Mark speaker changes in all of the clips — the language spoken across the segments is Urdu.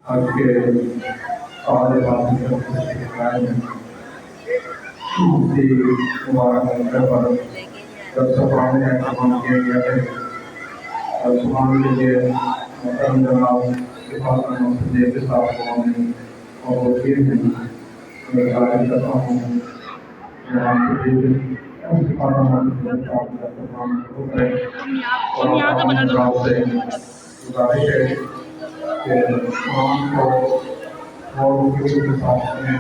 Speaker 1: آج کے سوال بات مفتی مبارک موقع پر جب سفرانے کا اہتمام کیا گیا ہے اور سبحان کے لیے محترم جناب اتفاق مفتی کے ساتھ اور وکیل ہیں میں گزارش کرتا ہوں جناب سے گزارش ہے کہ تمام کو اور وکیل کے ساتھ میں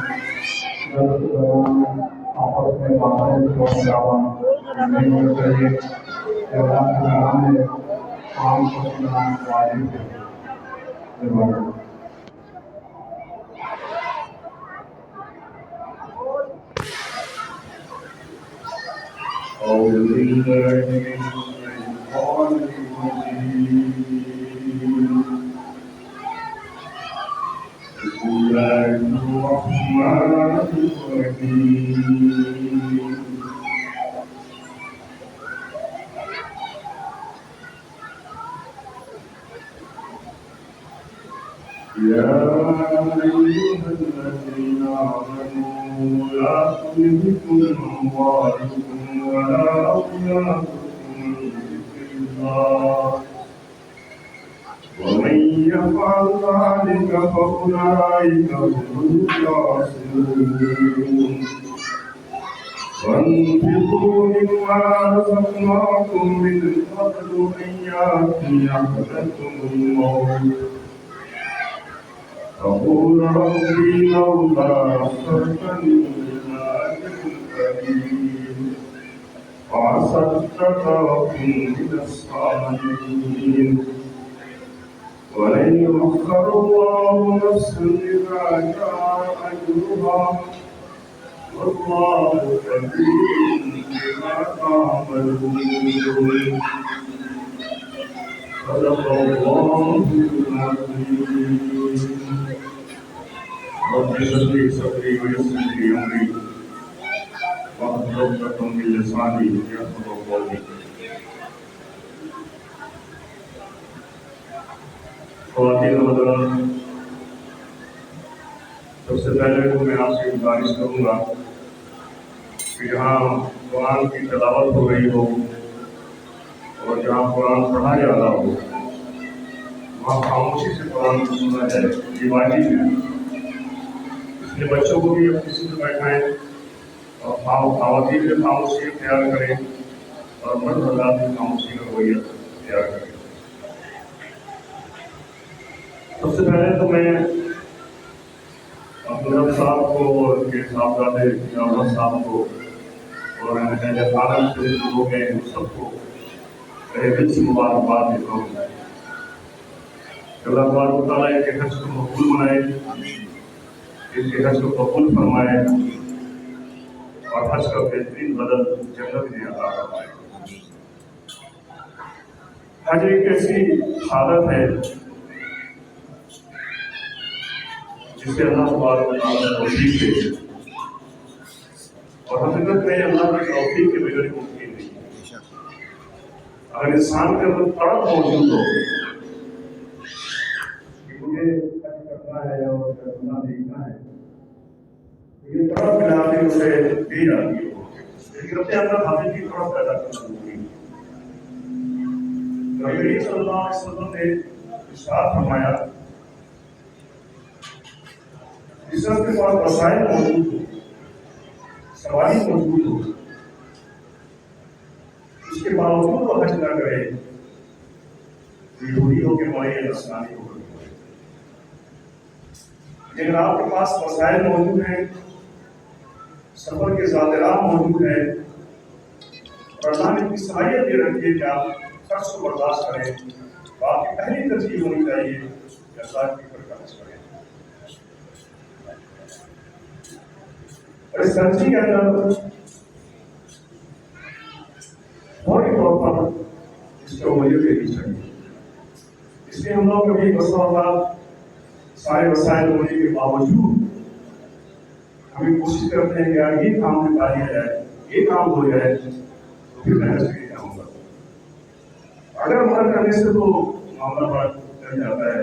Speaker 1: آپس میں باتیں کو علاوہ نہیں ہونا چاہیے اللہ کے نام میں عام کو سننا واجب ہے يا أيها الذين آمنوا لا تلهكم أموالكم ولا أولادكم عن ذكر الله ومن يفعل ذلك فأولئك هم الخاسرون وانفقوا مما رزقناكم من قبل أن يأتي أحدكم الموت فقل ربي لولا أخرتني إلى أجل قريب فأصدق وأكن من الصالحين ولن يؤخر الله نفسا إذا جاء أجلها والله خبير بما تعملون صدق الله العظيم رب اشرح لي صدري ويسر لي امري واحلل عقدة من لساني يفقهوا قولي خواتین حضرات سب سے پہلے تو میں آپ سے گزارش کروں گا کہ جہاں قرآن کی تلاوت ہو رہی ہو اور جہاں قرآن پڑھا جا رہا ہو وہاں خاموشی سے قرآن کو سنا جائے یہ واجب ہے اس لیے بچوں کو بھی اپنی سیٹ بیٹھائیں اور خواتین بھی خاموشی اختیار کریں اور مرد حضرات بھی خاموشی کا رویہ اختیار کریں سب سے پہلے تو میں عبدالرب صاحب کو اور ان کے صاحبزادے جاوید صاحب کو اور اہل خانہ سے لوگ ہیں ان سب کو دل سے مبارکباد دیتا ہوں اللہ تبارک و تعالیٰ ان کے حج کو مقبول بنائے ان کے حج کو قبول فرمائے اور حج کا بہترین بدل جنت میں عطا فرمائے حج ایک ایسی حالت ہے جسے اللہ تبارک و تعالیٰ توفیق دے اور حقیقت میں اللہ کی توفیق کے بغیر ممکن نہیں اگر انسان کے اندر تڑپ موجود ہو کہ مجھے حج کرنا ہے اور کرنا دیکھنا ہے یہ تڑپ ملا کے اسے دی جاتی ہو لیکن اپنے اندر حقیقی تڑپ پیدا کرنا ضروری ہے نبی صلی اللہ علیہ وسلم نے ارشاد فرمایا جس شخص کے پاس وسائل موجود ہو سواری موجود ہو اس کے باوجود وہ حج نہ کرے یہودیوں کے معین نصرانیوں کے لیکن آپ کے پاس وسائل موجود ہیں سفر کے ذاتراہ موجود ہیں اور اللہ نے اتنی صلاحیت دے رکھی ہے کہ آپ شخص کو برداشت کریں تو آپ کی پہلی ترجیح ہونی چاہیے کہ اللہ کی فکر کا حج کریں اور اس ترجیح کے اندر فوری طور پر اس کو وجہ دینی چاہیے اس لیے ہم لوگ کبھی بسا اوقات سارے وسائل ہونے کے باوجود ہمیں کوشش کرتے ہیں کہ یار یہ کام نکال لیا جائے یہ کام ہو جائے تو پھر میں حج کے لیے جاؤں گا اگر عمل کرنے سے تو معاملہ بڑا چل جاتا ہے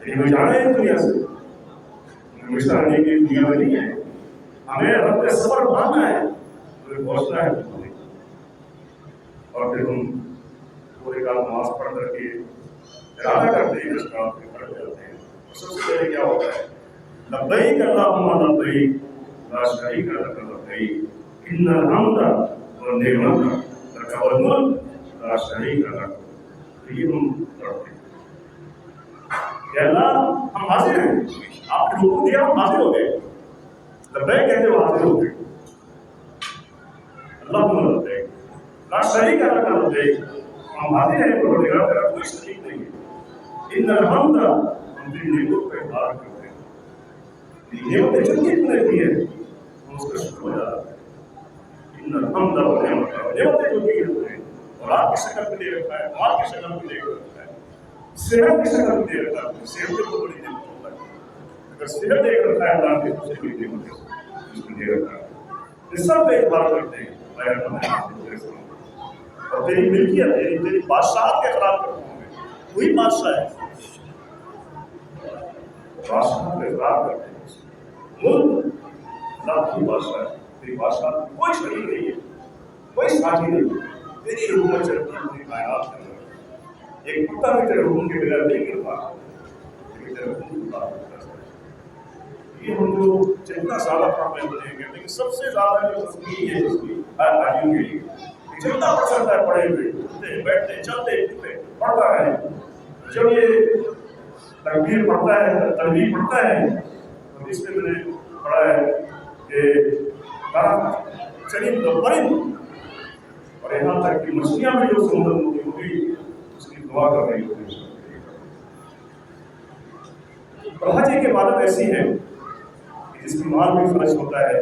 Speaker 1: لیکن ہمیں جانا ہے دنیا سے، ہمیشہ رہنے کی دنیا میں نہیں ہے، ہمیں رب کا سفر ماننا ہے، ہمیں پہنچنا ہے اور پھر ہم پورے کا نماز پڑھ کر کے ارادہ کرتے ہیں، اس کام پہ کھڑے جاتے ہیں۔ سب سے پہلے کیا ہوتا ہے؟ لبیک اللہم لبیک لا شریک لک لبیک ان الحمد والنعمت لک والملک لا شریک لک۔ یہ ہم پڑھتے ہیں کہ اللہ ہم حاضر ہیں، آپ نے حکم دیا ہم حاضر ہو گئے، لبیک کہتے ہو حاضر ہو گئے، اللہم لبیک لا شریک لک لبیک، ہم حاضر ہیں پروردگار تیرا کوئی شریک نہیں ہے، ان الحمد ہم تیری نعمتوں کا اظہار کرتے ہیں، نعمتیں جتنی تم نے دی ہے ہم اس کا شکر ادا کرتے ہیں، ان الحمد والنعمت، نعمتیں جو دی ہے تم نے، اور آپ کی شکل میں دے رکھا ہے، مال کی شکل میں دے رکھا ہے، صحت کی شکل میں دے رکھا ہے، صحت بھی بہت بڑی نعمت ہوتا ہے، اگر صحت دے رکھا ہے اللہ کی سب سے بڑی نعمت ہے جس کو دے رکھا ہے، یہ سب پہ اعتبار کرتے ہیں، اور تیری ملکیت تیری بادشاہت کے خلاف کرتا ہوں میں، وہی بادشاہ ہے، بادشاہ کے خلاف کرتے ہیں، ملک اللہ کی بادشاہ ہے، تیری بادشاہ کوئی شریک نہیں ہے، کوئی ساتھی نہیں ہے، تیری حکومت چلتی ہے پوری کائنات کے اندر، ایک کتا بھی تیرے حکم کے بغیر نہیں گر پاتا، لیکن تیرے حکم کی بات کرتا ہے۔ یہ ہم جو جتنا زیادہ پڑھنے لگیں گے، لیکن سب سے زیادہ جو تصویر ہے اس کی حاجیوں کے لیے جتنا پسند ہے پڑھے ہوئے اٹھتے بیٹھتے چلتے پھرتے پڑھتا ہے، جب یہ تکبیر پڑھتا ہے تنبیہ پڑھتا ہے تو اس میں نے پڑھا ہے کہ چلیم تو پرند، اور یہاں تک کہ مچھلیاں بھی جو سمندر ہوتی وہ بھی اس کی دعا کر رہی ہوتی ہے۔ اور حج ایک عبادت ایسی ہے کہ جس میں مال بھی خرچ ہوتا ہے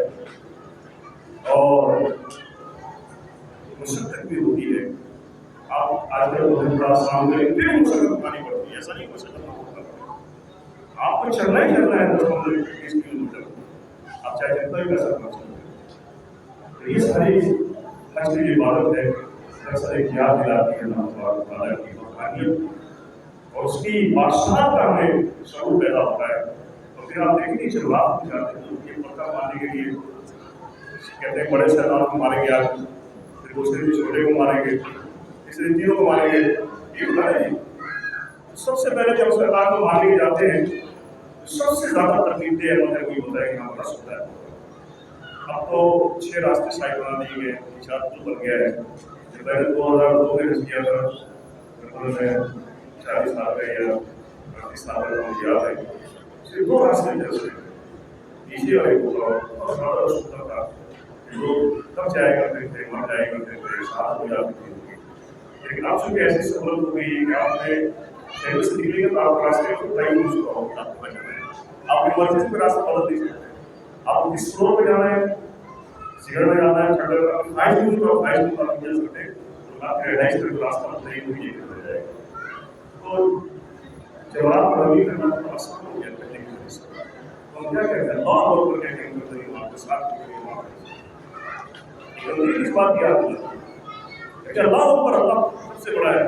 Speaker 1: اور مشقت بھی ہوتی ہے، آپ آج کل بڑا آسان کریں پھر مشقت اٹھانی پڑتی ہے، ایسا نہیں مشقت نہ ہوتا، آپ کو چلنا ہی چلنا ہے 10-15-20 کلو میٹر، آپ چاہے جتنا ہی پیسہ خرچ کریں، یہ ساری حج کی عبادت ہے، اکثر ایک یاد دلاتی ہے اللہ تبارک و تعالیٰ کی وحدانیت اور اس کی بادشاہت کا ہمیں شعور پیدا ہوتا ہے، اور پھر آپ دیکھیں گے جب رات کو جاتے ہیں یہ پتہ مارنے کے لیے کہتے ہیں بڑے شیطان کو ماریں گے، آج پھر دوسرے بھی چھوٹے کو ماریں گے، تیسرے تینوں کو ماریں گے، یہ ہوتا ہے۔ سب سے پہلے جب شیطان کو مارنے کے جاتے ہیں سب سے زیادہ ترتیب دے ہوتا ہے کوئی ہوتا ہے کہ ہاں بڑا ہوتا ہے، اب تو 6 راستے شاید بنا دیے گئے، 4 پل بن گیا ہے، جو پہلے 2002 میں رس کیا تھا، میں 40 سال کا یا 38 سال کا مجھے یاد ہے، صرف 2 راستے تھے اس میں، نیچے اور ایک اوپر، اور زیادہ رستا تھا، لوگ کب جائے کرتے تھے، وہاں جائے کرتے تھے، ساتھ ہو جاتی تھی، لیکن اب چونکہ ایسی سہولت ہو گئی ہے کہ آپ نے شہر سے نکلیں گے تو آپ راستے کو تعین اس کو آپ کو بچنا ہے، آپ ایمرجنسی میں راستہ بدل نہیں سکتے، آپ کو کس فلور پہ جانا ہے، سگڑ میں جانا ہے، چھٹر میں 5 منٹ اور 5 منٹ آپ مل سکتے ہیں، تو آپ کے ریلائز کر کے راستہ بدل نہیں ہو جائے گا، تو جب آپ روی کرنا تو آسان ہو گیا کرنے کی وجہ سے، تو ہم کیا کہتے ہیں اللہ اکبر کہتے ہیں کہ آپ کے ساتھ اس بات کی یاد ہے کہ اللہ اکبر اللہ سب سے بڑا ہے،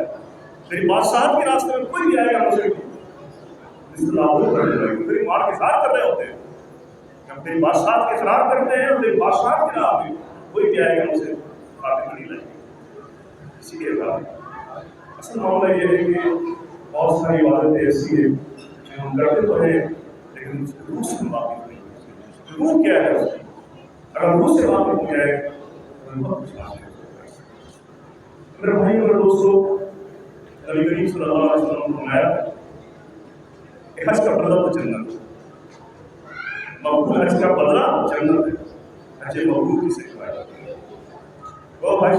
Speaker 1: میری بادشاہت کے راستے میں کوئی بھی آئے گا مجھے میری مار کے ساتھ کر رہے ہوتے ہیں، جب میری بادشاہت کے خلاف کرتے ہیں میری بادشاہت کے خلاف کوئی بھی آئے گا مجھے خاتمہ نہیں لائے گا، اسی لیے اصل معاملہ یہ ہے کہ بہت ساری عبادتیں ایسی ہیں جو ہم کرتے تو ہیں لیکن اس روح سے واقف نہیں، روح کیا ہے اس کی، اگر روح سے واقف ہو جائے بہت کچھ حاصل ہوتا ہے۔ میرے بھائی اور دوستوں، نبی کریم صلی اللہ علیہ وسلم نے فرمایا کہ حج کا بدلہ تو جنت ہے، مقبول حج کا بدلہ جنت ہے، حج مقبول کسے کہا جاتا ہے؟ وہ حج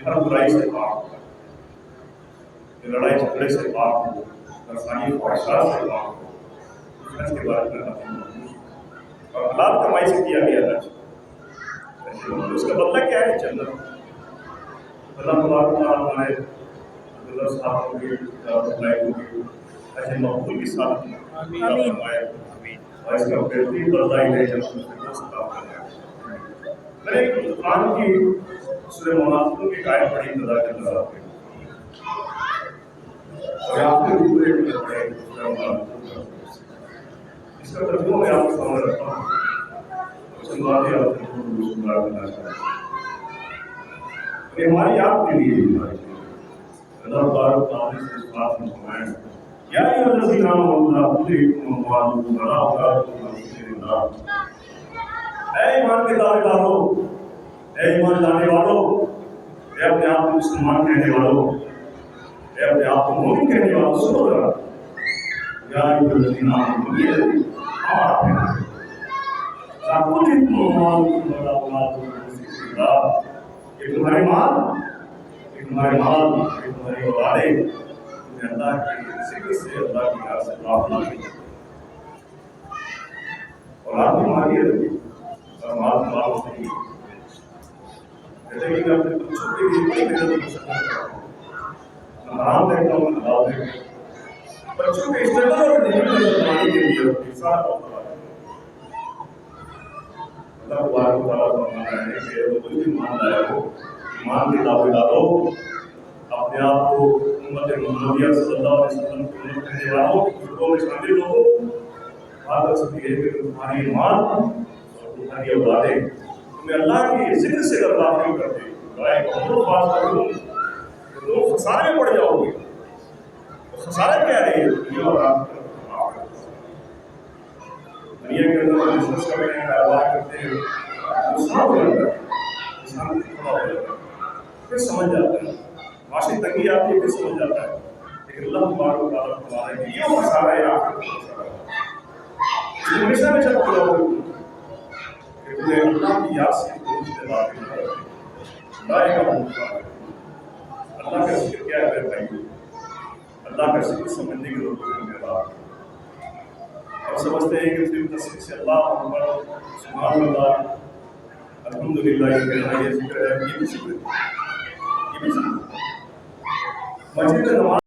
Speaker 1: ہر برائی سے پاک ہو، لڑائی جھگڑے سے پاک ہو، نفسانی خواہشات سے پاک ہو، حج کے بارے میں اور حلال کمائی سے کیا گیا حج، اس کا بدلہ کیا ہے؟ جنت۔ اللہ تبارک و تعالیٰ ہمارے عبداللہ صاحب کو بھی حج مقبول کی ساتھ فرمائے اور اس کا بہترین بدلہ ہے جنت سے دوست عطا فرمائے۔ میں نے قرآن کی سورہ منافقون کی آیت پڑھی ابتدا کے اندر اور آپ کے پورے پڑھے کا ترجمہ میں آپ کے سامنے رکھتا ہوں، کچھ باتیں آپ کو گزار کرنا چاہتا ہوں۔ یہ ہماری آپ کے لیے اللہ تبارک تعالیٰ سے اس بات میں فرمائیں یا ایھا الذین آمنوا لا تلہکم اموالکم ولا اولادکم عن ذکر اللہ۔ اے ایمان کے دعوے دارو، اے ایمان لانے والوں، اے اپنے آپ کو مسلمان کہنے والوں، اے اپنے آپ کو مومن کہنے والوں، سنو ذرا یا ایھا الذین آمنوا، یہ ہم آپ ہیں، لا تلہکم اموالکم ولا اولادکم عن ذکر اللہ، کہ تمہارے مال، تمہاری اولادیں تمہیں اللہ کے ذکر سے، اللہ کی یاد سے غافل نہ کریں۔ اولاد کی مالی رہتی اور مال نہیں، جیسے کہ میں اپنے بچوں کے لیے بڑی محنت کر سکتا ہوں، میں حرام دیکھتا ہوں، میں حلال دیکھتا ہوں، بچوں کے اسٹرگل اور ڈیفیکلٹ بنانے کے لیے سارا اللہ تبارک و تعالیٰ کا فرمانا ہے کہ وہ کوئی بھی ایمان لایا ہو، ایمان کے دعوے دارو، اپنے آپ کو امت محمدیہ صلی اللہ علیہ وسلم کی امت کہنے والوں، گروہوں میں شامل ہو، بات کر سکتی ہے کہ تمہاری ایمان اور تمہاری اولادیں تمہیں اللہ کے ذکر سے اگر غافل کر دے، بہت بات کروں کہ تم خسارے میں پڑ جاؤ گے۔ خسارہ کیا ہے؟ دنیا اور آخرت کا۔ دنیا کے اندر بزنس کرتے ہیں، کاروبار کرتے ہیں، نقصان ہو جاتا ہے، انسان تھوڑا ہو جاتا ہے، پھر سمجھ جاتا ہے، معاشی تنگی آتی ہے، پھر سمجھ جاتا ہے، لیکن اللہ تبارک و تعالیٰ فرماتا ہے کہ یہ خسارہ ہے، آخرت کا خسارہ ہے۔ ہمیشہ میں جب ہو جاؤ گے کہ تمہیں اللہ کی یاد سے پہنچنے واقع نہ رہے، لائے گا اللہ کا ذکر کیا ہے بھائی؟ اللہ کا ذکر سمجھنے کی ضرورت ہے میرے بات، اور سمجھتے ہیں کہ صرف تصویر سے اللہ اکبر سبحان اللہ الحمدللہ یہ کہنا یہ ذکر ہے، یہ بھی ذکر ہے، یہ بھی ذکر ہے۔ مسجد میں نماز